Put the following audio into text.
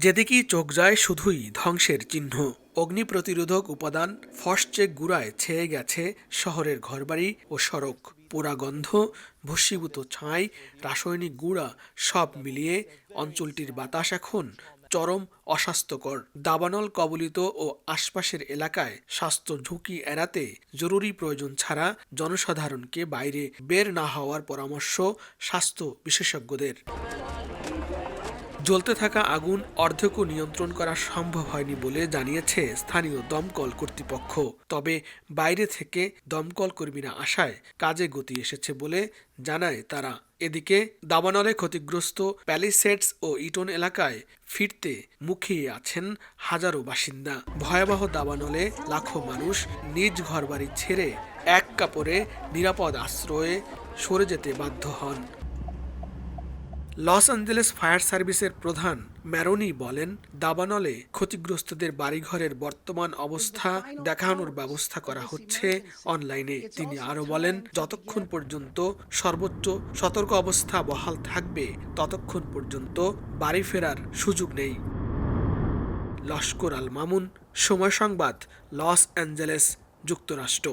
যেদিকেই চোখ যায় শুধুই ধ্বংসের চিহ্ন। অগ্নি প্রতিরোধক উপাদান ফসচে গুড়ায় ছেয়ে গেছে শহরের ঘরবাড়ি ও সড়ক। পোড়া গন্ধ, ভস্মীভূত ছাই, রাসায়নিক গুঁড়া সব মিলিয়ে অঞ্চলটির বাতাস এখন চরম অস্বাস্থ্যকর। দাবানল কবলিত ও আশপাশের এলাকায় স্বাস্থ্য ঝুঁকি এড়াতে জরুরি প্রয়োজন ছাড়া জনসাধারণকে বাইরে বের না হওয়ার পরামর্শ স্বাস্থ্য বিশেষজ্ঞদের। জ্বলতে থাকা আগুন অর্ধেকও নিয়ন্ত্রণ করা সম্ভব হয়নি বলে জানিয়েছে স্থানীয় দমকল কর্তৃপক্ষ। তবে বাইরে থেকে দমকল কর্মীরা আসায় কাজে গতি এসেছে বলে জানায় তারা। এদিকে দাবানলে ক্ষতিগ্রস্ত প্যালিসেডস ও ইটন এলাকায় ফিরতে মুখিয়ে আছেন হাজারো বাসিন্দা। ভয়াবহ দাবানলে লাখো মানুষ নিজ ঘরবাড়ি ছেড়ে এক কাপড়ে নিরাপদ আশ্রয়ে সরে যেতে বাধ্য হন। লস অ্যাঞ্জেলেস ফায়ার সার্ভিসের প্রধান ম্যারোনি বলেন, দাবানলে ক্ষতিগ্রস্তদের বাড়িঘরের বর্তমান অবস্থা দেখানোর ব্যবস্থা করা হচ্ছে অনলাইনে। তিনি আরও বলেন, যতক্ষণ পর্যন্ত সর্বোচ্চ সতর্ক অবস্থা বহাল থাকবে ততক্ষণ পর্যন্ত বাড়ি ফেরার সুযোগ নেই। লস্কর আল মামুন, সময় সংবাদ, লস অ্যাঞ্জেলেস, যুক্তরাষ্ট্র।